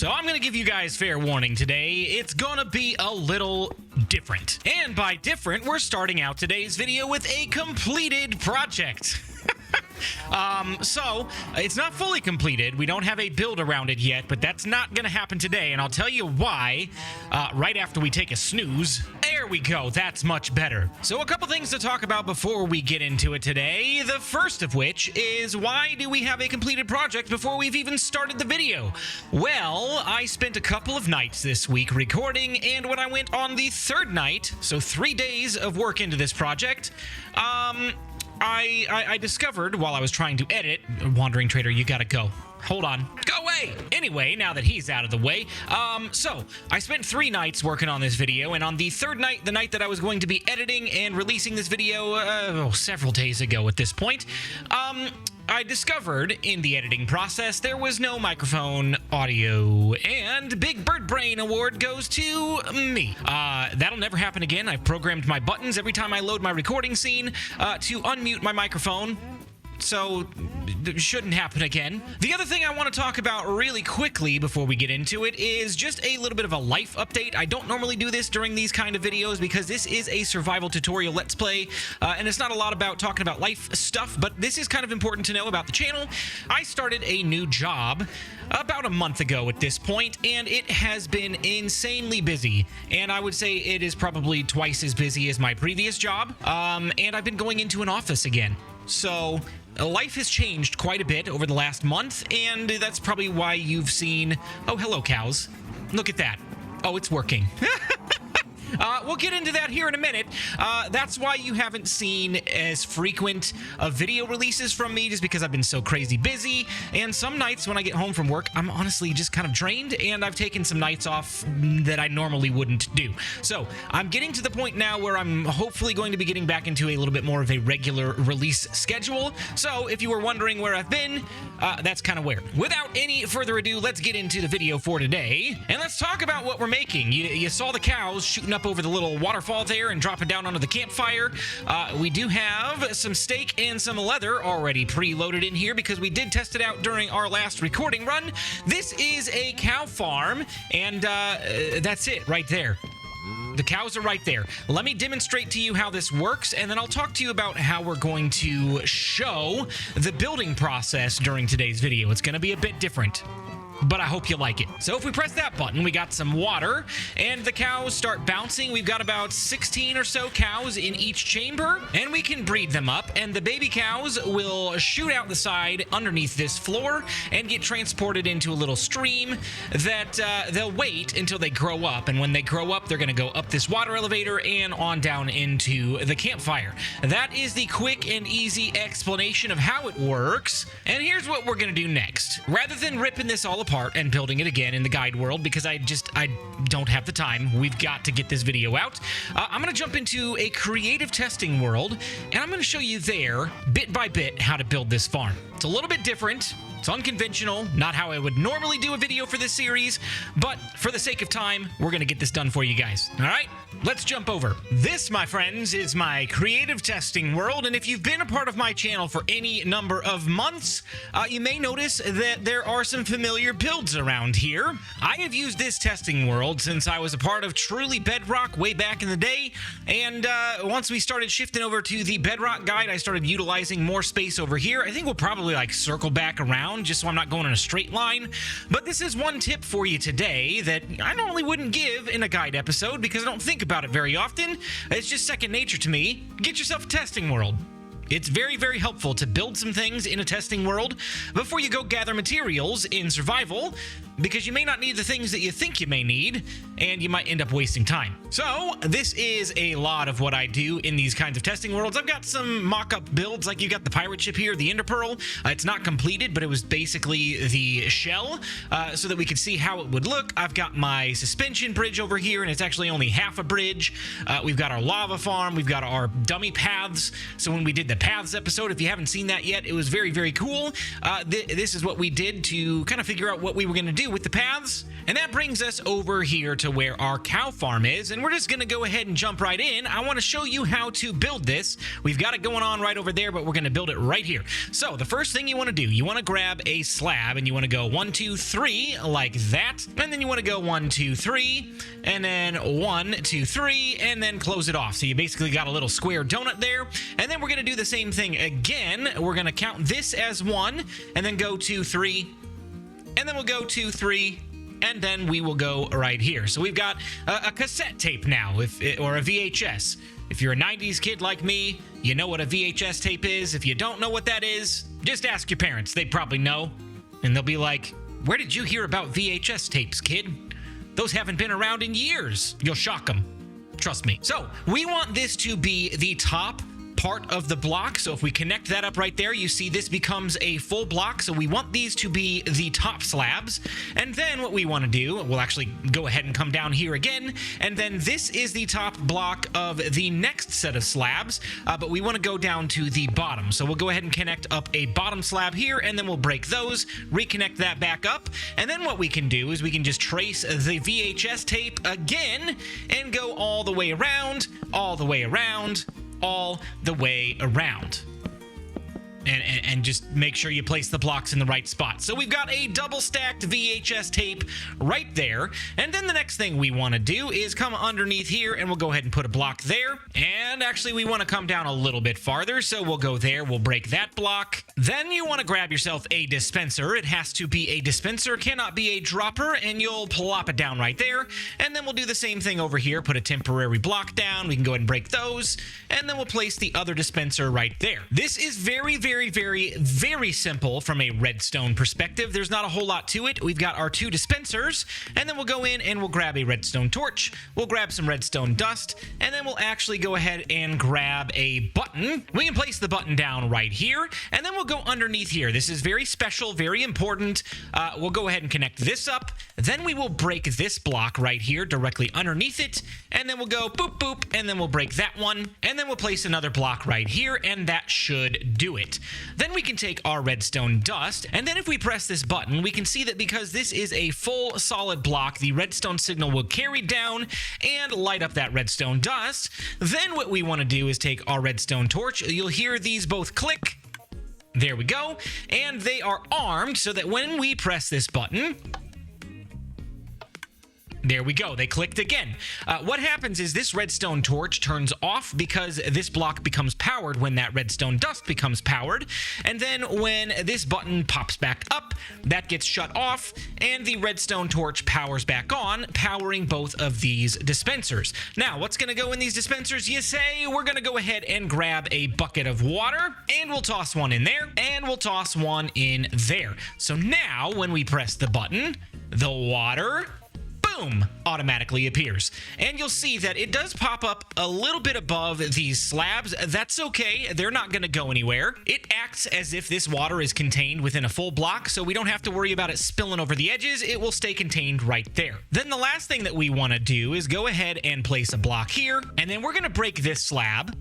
So I'm gonna give you guys fair warning today. It's gonna be a little different. And by different, we're starting out today's video with a completed project. So it's not fully completed. We don't have a build around it yet, but that's not gonna happen today, and I'll tell you why right after we take a snooze. There we go, that's much better. So a couple things to talk about before we get into it today. The first of which is, why do we have a completed project before we've even started the video? Well, I spent a couple of nights this week recording, and when I went on the third night, so 3 days of work into this project, I discovered while I was trying to edit, Wandering Trader, you gotta go. Hold on. Go away! Anyway, now that he's out of the way, so I spent 3 nights working on this video, and on the third night, the night that I was going to be editing and releasing this video, several days ago at this point, I discovered in the editing process there was no microphone audio, and Big Bird Brain Award goes to me. That'll never happen again. I've programmed my buttons every time I load my recording scene to unmute my microphone. So, it shouldn't happen again. The other thing I want to talk about really quickly before we get into it is just a little bit of a life update. I don't normally do this during these kind of videos because this is a survival tutorial let's play, and it's not a lot about talking about life stuff, but this is kind of important to know about the channel. I started a new job about a month ago at this point, and it has been insanely busy, and I would say it is probably twice as busy as my previous job, and I've been going into an office again. So life has changed quite a bit over the last month, and that's probably why you've seen... Oh, hello, cows. Look at that. Oh, it's working. We'll get into that here in a minute. That's why you haven't seen as frequent of video releases from me, just because I've been so crazy busy. And some nights when I get home from work, I'm honestly just kind of drained, and I've taken some nights off that I normally wouldn't do. So I'm getting to the point now where I'm hopefully going to be getting back into a little bit more of a regular release schedule. So if you were wondering where I've been, that's kind of where. Without any further ado, let's get into the video for today, and let's talk about what we're making. You saw the cows shooting up over the little waterfall there and dropping down onto the campfire. We do have some steak and some leather already preloaded in here because we did test it out during our last recording run. This is a cow farm, and that's it right there. The cows are right there. Let me demonstrate to you how this works, and then I'll talk to you about how we're going to show the building process during today's video. It's going to be a bit different, but I hope you like it. So if we press that button, we got some water, and the cows start bouncing. We've got about 16 or so cows in each chamber, and we can breed them up, and the baby cows will shoot out the side underneath this floor and get transported into a little stream that they'll wait until they grow up, and when they grow up, they're gonna go up this water elevator and on down into the campfire. That is the quick and easy explanation of how it works, and here's what we're gonna do next. Rather than ripping this all apart and building it again in the guide world, because I don't have the time, we've got to get this video out, I'm going to jump into a creative testing world, and I'm going to show you there, bit by bit, how to build this farm. It's a little bit different. It's unconventional, not how I would normally do a video for this series, but for the sake of time, we're going to get this done for you guys. All right? Let's jump over. This, my friends, is my creative testing world, and if you've been a part of my channel for any number of months, you may notice that there are some familiar builds around here. I have used this testing world since I was a part of Truly Bedrock way back in the day, and once we started shifting over to the Bedrock guide, I started utilizing more space over here. I think we'll probably circle back around just so I'm not going in a straight line, but this is one tip for you today that I normally wouldn't give in a guide episode because I don't think about it very often. It's just second nature to me. Get yourself a testing world. It's very, very helpful to build some things in a testing world before you go gather materials in survival, because you may not need the things that you think you may need, and you might end up wasting time. So this is a lot of what I do in these kinds of testing worlds. I've got some mock-up builds, like you got the pirate ship here, the Ender Pearl. It's not completed, but it was basically the shell, so that we could see how it would look. I've got my suspension bridge over here, and it's actually only half a bridge. We've got our lava farm. We've got our dummy paths, so when we did the paths episode. If you haven't seen that yet, it was very, very cool. This is what we did to kind of figure out what we were going to do with the paths. And that brings us over here to where our cow farm is. And we're just going to go ahead and jump right in. I want to show you how to build this. We've got it going on right over there, but we're going to build it right here. So the first thing you want to do, you want to grab a slab and you want to go 1, 2, 3 like that. And then you want to go 1, 2, 3 and then 1, 2, 3 and then close it off. So you basically got a little square donut there. And then we're going to do the same thing again. We're going to count this as 1 and then go 2, 3 and then we'll go 2, 3. And then we will go right here. So we've got a cassette tape now, or a VHS. If you're a 90s kid like me, you know what a VHS tape is. If you don't know what that is, just ask your parents. They probably know. And they'll be like, where did you hear about VHS tapes, kid? Those haven't been around in years. You'll shock them. Trust me. So we want this to be the top part of the block. So if we connect that up right there, you see this becomes a full block. So we want these to be the top slabs. And then what we want to do, we'll actually go ahead and come down here again. And then this is the top block of the next set of slabs. But we want to go down to the bottom. So we'll go ahead and connect up a bottom slab here, and then we'll break those, reconnect that back up. And then what we can do is we can just trace the VHS tape again and go all the way around, all the way around, all the way around. And just make sure you place the blocks in the right spot. So we've got a double stacked VHS tape right there. And then the next thing we want to do is come underneath here, and we'll go ahead and put a block there. And actually we want to come down a little bit farther. So we'll go there, we'll break that block. Then you want to grab yourself a dispenser. It has to be a dispenser, cannot be a dropper, and you'll plop it down right there. And then we'll do the same thing over here, put a temporary block down. We can go ahead and break those. And then we'll place the other dispenser right there. This is very, very simple from a redstone perspective. There's not a whole lot to it. We've got our 2 dispensers, and then we'll go in and we'll grab a redstone torch. We'll grab some redstone dust, and then we'll actually go ahead and grab a button. We can place the button down right here, and then we'll go underneath here. This is very special, very important. We'll go ahead and connect this up. Then we will break this block right here directly underneath it, and then we'll go boop, boop, and then we'll break that one, and then we'll place another block right here, and that should do it. Then we can take our redstone dust, and then if we press this button, we can see that because this is a full solid block, the redstone signal will carry down and light up that redstone dust. Then what we want to do is take our redstone torch. You'll hear these both click. There we go. And they are armed so that when we press this button, there we go. They clicked again. What happens is this redstone torch turns off because this block becomes powered when that redstone dust becomes powered. And then when this button pops back up, that gets shut off and the redstone torch powers back on, powering both of these dispensers. Now, what's going to go in these dispensers, you say? We're going to go ahead and grab a bucket of water, and we'll toss one in there, and we'll toss one in there. So now when we press the button, the water, boom, automatically appears. And you'll see that it does pop up a little bit above these slabs. That's okay. They're not going to go anywhere. It acts as if this water is contained within a full block, so we don't have to worry about it spilling over the edges. It will stay contained right there. Then the last thing that we want to do is go ahead and place a block here, and then we're going to break this slab.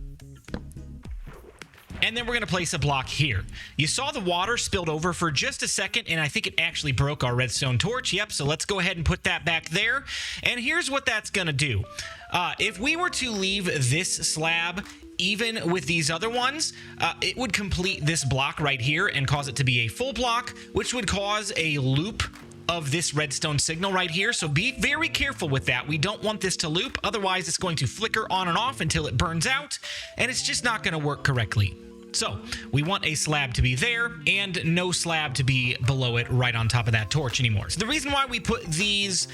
And then we're going to place a block here. You saw the water spilled over for just a second, and I think it actually broke our redstone torch. Yep, so let's go ahead and put that back there. And here's what that's going to do. If we were to leave this slab even with these other ones, it would complete this block right here and cause it to be a full block, which would cause a loop of this redstone signal right here. So be very careful with that. We don't want this to loop. Otherwise, it's going to flicker on and off until it burns out, and it's just not going to work correctly. So we want a slab to be there and no slab to be below it right on top of that torch anymore. So the reason why we put these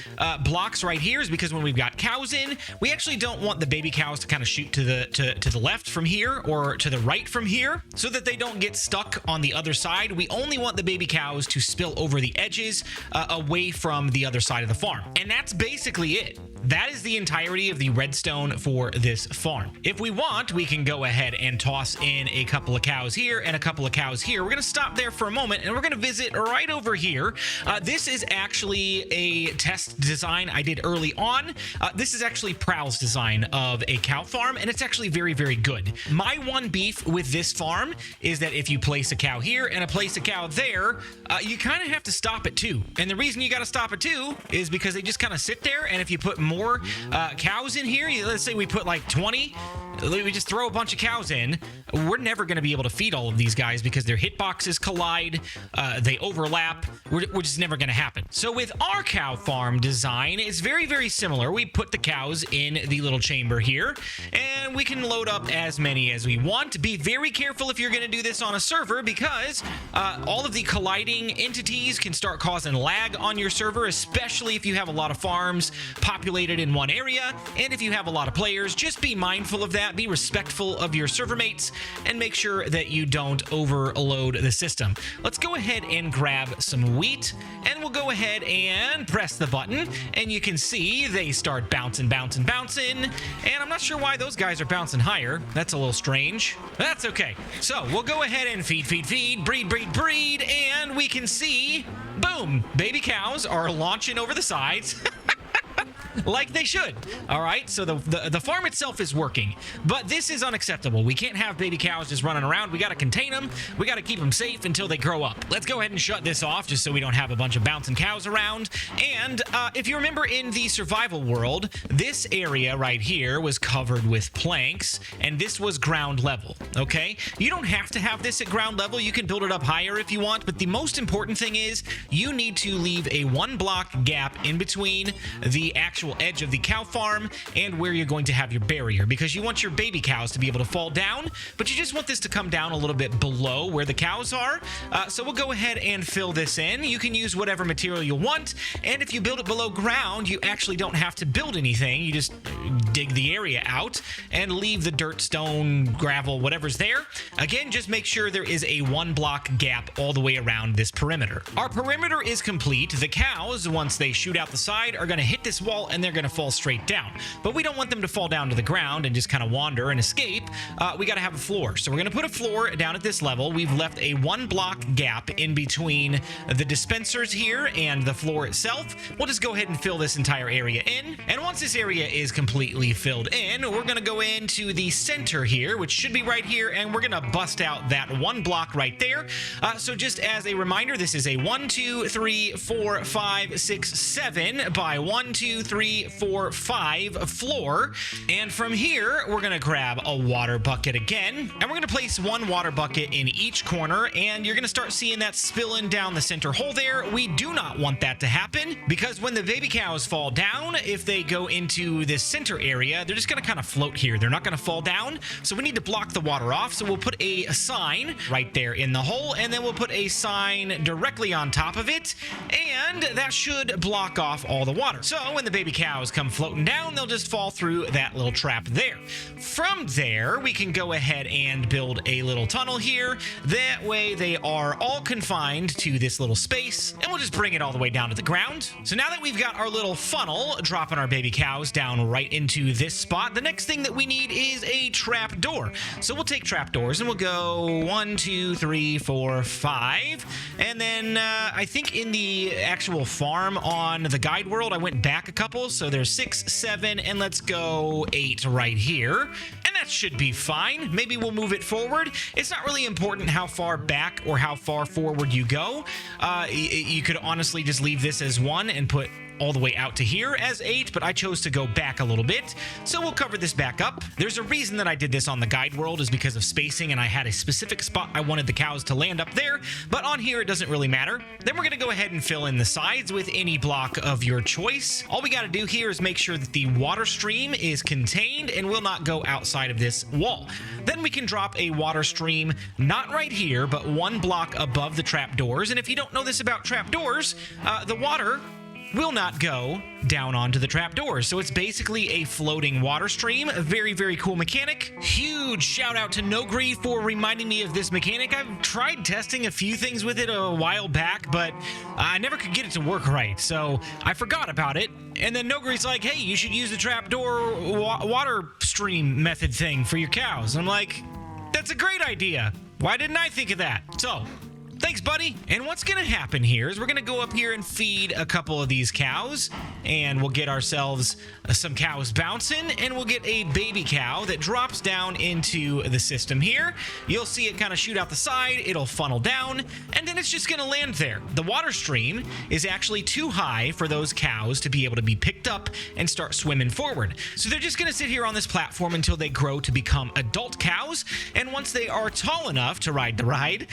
blocks right here is because when we've got cows in, we actually don't want the baby cows to kind of shoot to the left from here or to the right from here so that they don't get stuck on the other side. We only want the baby cows to spill over the edges away from the other side of the farm. And that's basically it. That is the entirety of the redstone for this farm. If we want, we can go ahead and toss in a couple couple of cows here and a couple of cows here. We're going to stop there for a moment, and we're going to visit right over here. This is actually a test design I did early on. This is actually Prowl's design of a cow farm, and it's actually very, very good. My one beef with this farm is that if you place a cow here and place a cow there, you kind of have to stop it too. And the reason you got to stop it too is because they just kind of sit there, and if you put more cows in here, let's say we put like 20, we just throw a bunch of cows in, we're never going to be able to feed all of these guys because their hitboxes collide, they overlap. We're just never going to happen. So with our cow farm design, it's very, very similar. We put the cows in the little chamber here, and we can load up as many as we want. Be very careful if you're going to do this on a server, because all of the colliding entities can start causing lag on your server, especially if you have a lot of farms populated in one area, and if you have a lot of players. Just be mindful of that. Be respectful of your server mates, and make sure that you don't overload the system. Let's go ahead and grab some wheat, and we'll go ahead and press the button, and you can see they start bouncing, bouncing, bouncing, and I'm not sure why those guys are bouncing higher. That's a little strange. That's okay. So we'll go ahead and feed, feed, feed, breed, breed, breed, and we can see, boom, baby cows are launching over the sides. Like they should. All right, so the farm itself is working, but this is unacceptable. We can't have baby cows just running around. We got to contain them. We got to keep them safe until they grow up. Let's go ahead and shut this off just so we don't have a bunch of bouncing cows around. And if you remember in the survival world, this area right here was covered with planks, and this was ground level, okay? You don't have to have this at ground level. You can build it up higher if you want, but the most important thing is you need to leave a 1-block gap in between the actual edge of the cow farm and where you're going to have your barrier, because you want your baby cows to be able to fall down, but you just want this to come down a little bit below where the cows are. So we'll go ahead and fill this in. You can use whatever material you want, and if you build it below ground, you actually don't have to build anything. You just dig the area out and leave the dirt, stone, gravel, whatever's there. Again, just make sure there is a 1-block gap all the way around this perimeter. Our perimeter is complete. The cows, once they shoot out the side, are going to hit this wall, and they're going to fall straight down. But we don't want them to fall down to the ground and just kind of wander and escape. We got to have a floor. So we're going to put a floor down at this level. We've left a 1-block gap in between the dispensers here and the floor itself. We'll just go ahead and fill this entire area in. And once this area is completely filled in, we're going to go into the center here, which should be right here, and we're going to bust out that 1 block right there. So just as a reminder, this is a 1, 2, 3, 4, 5, 6, 7 by 1, 2, 3, 4, 5 floor. And from here, we're going to grab a water bucket again, and we're going to place 1 water bucket in each corner, and you're going to start seeing that spilling down the center hole there. We do not want that to happen, because when the baby cows fall down, if they go into this center area, they're just going to kind of float here. They're not going to fall down, so we need to block the water off. So we'll put a sign right there in the hole, and then we'll put a sign directly on top of it, and that should block off all the water. So when the baby cows come floating down, they'll just fall through that little trap there. From there, we can go ahead and build a little tunnel here. That way they are all confined to this little space, and we'll just bring it all the way down to the ground. So now that we've got our little funnel dropping our baby cows down right into this spot, the next thing that we need is a trap door. So we'll take trap doors, and we'll go 1, 2, 3, 4, 5. And then I think in the actual farm on the guide world, I went back a couple. So there's 6, 7, and let's go 8 right here. And that should be fine. Maybe we'll move it forward. It's not really important how far back or how far forward you go. You could honestly just leave this as 1 and put all the way out to here as 8, but I chose to go back a little bit, so we'll cover this back up. There's a reason that I did this on the guide world, is because of spacing, and I had a specific spot I wanted the cows to land up there, but on here it doesn't really matter. Then we're going to go ahead and fill in the sides with any block of your choice. All we got to do here is make sure that the water stream is contained and will not go outside of this wall. Then we can drop a water stream, not right here, but 1 block above the trapdoors, and if you don't know this about trapdoors, the water will not go down onto the trapdoors. So it's basically a floating water stream. A very, very cool mechanic. Huge shout out to Nogri for reminding me of this mechanic. I've tried testing a few things with it a while back, but I never could get it to work right. So I forgot about it. And then Nogri's like, hey, you should use the trapdoor water stream method thing for your cows. And I'm like, That's a great idea. Why didn't I think of that? So, thanks, buddy. And what's going to happen here is we're going to go up here and feed a couple of these cows, and we'll get ourselves some cows bouncing, and we'll get a baby cow that drops down into the system here. You'll see it kind of shoot out the side. It'll funnel down, and then it's just going to land there. The water stream is actually too high for those cows to be able to be picked up and start swimming forward. So they're just going to sit here on this platform until they grow to become adult cows, and once they are tall enough to ride the ride,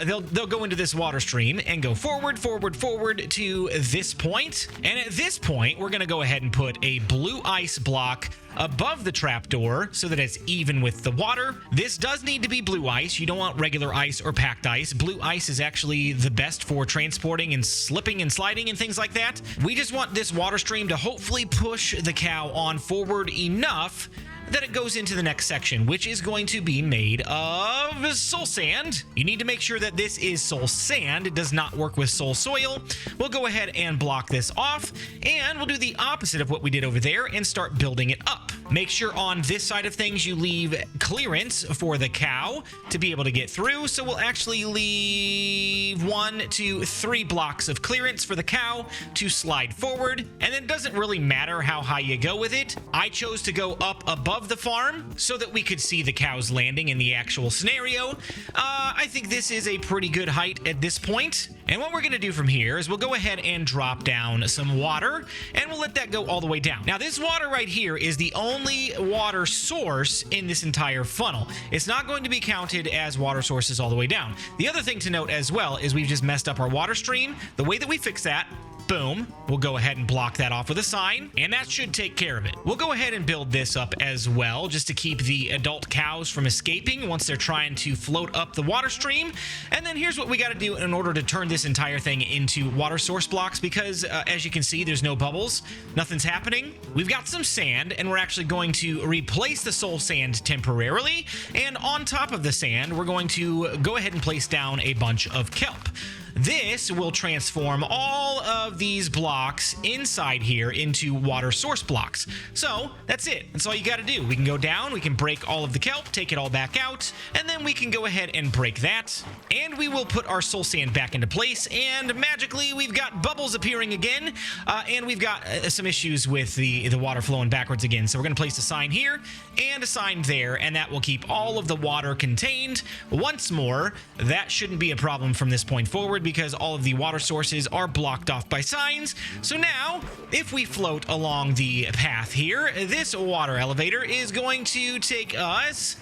they'll go into this water stream and go forward to this point. And at this point, we're going to go ahead and put a blue ice block above the trapdoor so that it's even with the water. This does need to be blue ice. You don't want regular ice or packed ice. Blue ice is actually the best for transporting and slipping and sliding and things like that. We just want this water stream to hopefully push the cow on forward enough that it goes into the next section, which is going to be made of soul sand. You need to make sure that this is soul sand. It does not work with soul soil. We'll go ahead and block this off, and we'll do the opposite of what we did over there and start building it up. Make sure on this side of things you leave clearance for the cow to be able to get through. So we'll actually leave 1, 2, 3 blocks of clearance for the cow to slide forward. And it doesn't really matter how high you go with it. I chose to go up above the farm so that we could see the cows landing in the actual scenario. I think this is a pretty good height at this point. And what we're going to do from here is we'll go ahead and drop down some water, and we'll let that go all the way down. Now, this water right here is the only water source in this entire funnel. It's not going to be counted as water sources all the way down. The other thing to note as well is we've just messed up our water stream. The way that we fix that, boom, we'll go ahead and block that off with a sign, and that should take care of it. We'll go ahead and build this up as well, just to keep the adult cows from escaping once they're trying to float up the water stream. And then here's what we got to do in order to turn this entire thing into water source blocks, because as you can see, there's no bubbles, nothing's happening. We've got some sand, and we're actually going to replace the soul sand temporarily, and on top of the sand, we're going to go ahead and place down a bunch of kelp. This will transform all of these blocks inside here into water source blocks. So that's it. That's all you got to do. We can go down, we can break all of the kelp, take it all back out, and then we can go ahead and break that. And we will put our soul sand back into place, and magically we've got bubbles appearing again, and we've got some issues with the water flowing backwards again. So we're going to place a sign here and a sign there, and that will keep all of the water contained. Once more, that shouldn't be a problem from this point forward, because all of the water sources are blocked off by signs. So now, if we float along the path here, this water elevator is going to take us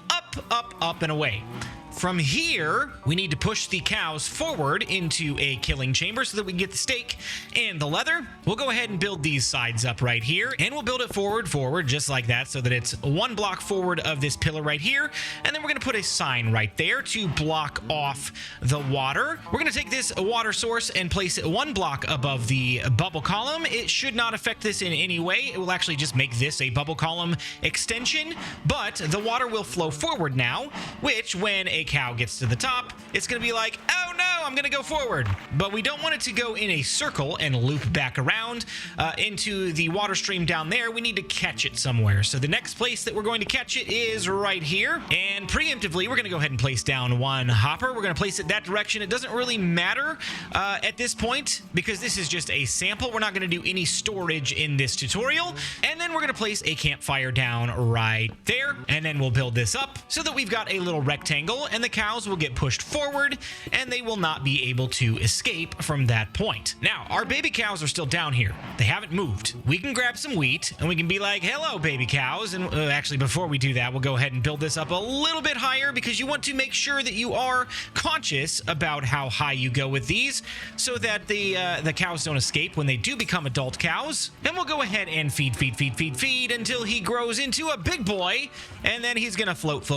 up, and away. From here, we need to push the cows forward into a killing chamber so that we can get the steak and the leather. We'll go ahead and build these sides up right here, and we'll build it forward, just like that, so that it's 1 block forward of this pillar right here. And then we're going to put a sign right there to block off the water. We're going to take this water source and place it 1 block above the bubble column. It should not affect this in any way. It will actually just make this a bubble column extension, but the water will flow forward now, which when a cow gets to the top, it's going to be like, oh no, I'm going to go forward. But we don't want it to go in a circle and loop back around into the water stream down there. We need to catch it somewhere. So the next place that we're going to catch it is right here. And preemptively, we're going to go ahead and place down 1 hopper. We're going to place it that direction. It doesn't really matter at this point, because this is just a sample. We're not going to do any storage in this tutorial. And then we're going to place a campfire down right there. And then we'll build this up so that we've got a little rectangle, and the cows will get pushed forward, and they will not be able to escape from that point. Now, our baby cows are still down here. They haven't moved. We can grab some wheat, and we can be like, hello, baby cows. And actually, before we do that, we'll go ahead and build this up a little bit higher, because you want to make sure that you are conscious about how high you go with these, so that the cows don't escape when they do become adult cows. And we'll go ahead and feed until he grows into a big boy, and then he's gonna float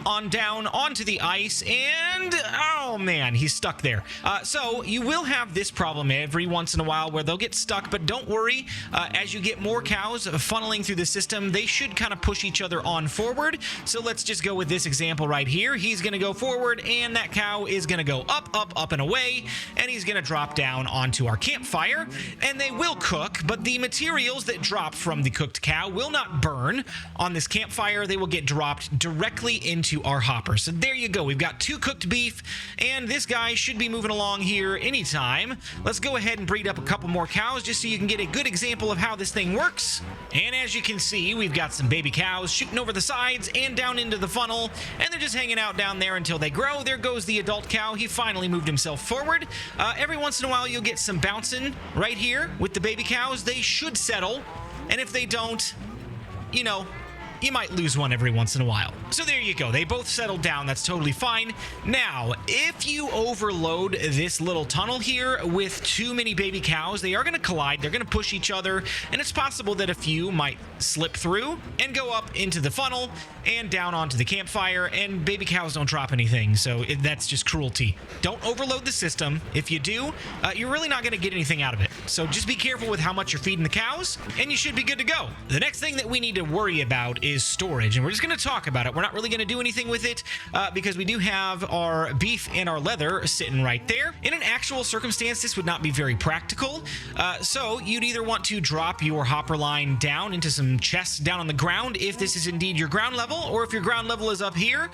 on down onto the ice, and oh man, he's stuck there. there. So you will have this problem every once in a while where they'll get stuck, but don't worry. As you get more cows funneling through the system, they should kind of push each other on forward. So let's just go with this example right here. He's going to go forward, and that cow is going to go up, up, up, and away, and he's going to drop down onto our campfire, and they will cook, but the materials that drop from the cooked cow will not burn on this campfire. They will get dropped directly into our hopper. So there you go. We've got 2 cooked beef, and this guy should be moving along here anytime. Let's go ahead and breed up a couple more cows just so you can get a good example of how this thing works. And as you can see, we've got some baby cows shooting over the sides and down into the funnel, and they're just hanging out down there until they grow. There goes the adult cow. He finally moved himself forward. Every once in a while, you'll get some bouncing right here with the baby cows. They should settle, and if they don't, you know, you might lose one every once in a while. So there you go. They both settled down. That's totally fine. Now, if you overload this little tunnel here with too many baby cows, they are going to collide. They're going to push each other, and it's possible that a few might slip through and go up into the funnel and down onto the campfire, and baby cows don't drop anything, so that's just cruelty. Don't overload the system. If you do, you're really not going to get anything out of it. So just be careful with how much you're feeding the cows, and you should be good to go. The next thing that we need to worry about is storage, and we're just going to talk about it. We're not really going to do anything with it because we do have our beef and our leather sitting right there. In an actual circumstance, this would not be very practical. So you'd either want to drop your hopper line down into some chests down on the ground if this is indeed your ground level, or if your ground level is up here,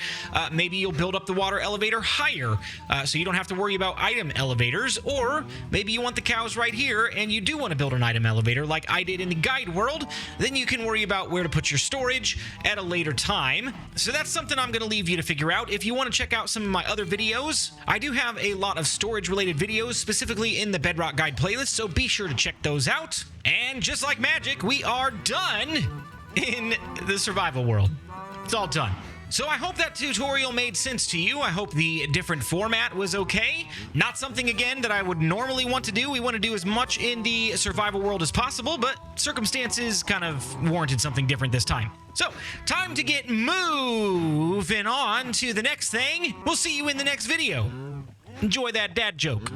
maybe you'll build up the water elevator higher so you don't have to worry about item elevators, or maybe you want the cows right here and you do want to build an item elevator like I did in the guide world. Then you can worry about where to put your storage at a later time. So that's something I'm going to leave you to figure out. If you want to check out some of my other videos, I do have a lot of storage related videos specifically in the Bedrock Guide playlist, so be sure to check those out. And just like magic, we are done in the survival world. It's all done. So I hope that tutorial made sense to you. I hope the different format was okay. Not something, again, that I would normally want to do. We want to do as much in the survival world as possible, but circumstances kind of warranted something different this time. So, time to get moving on to the next thing. We'll see you in the next video. Enjoy that dad joke.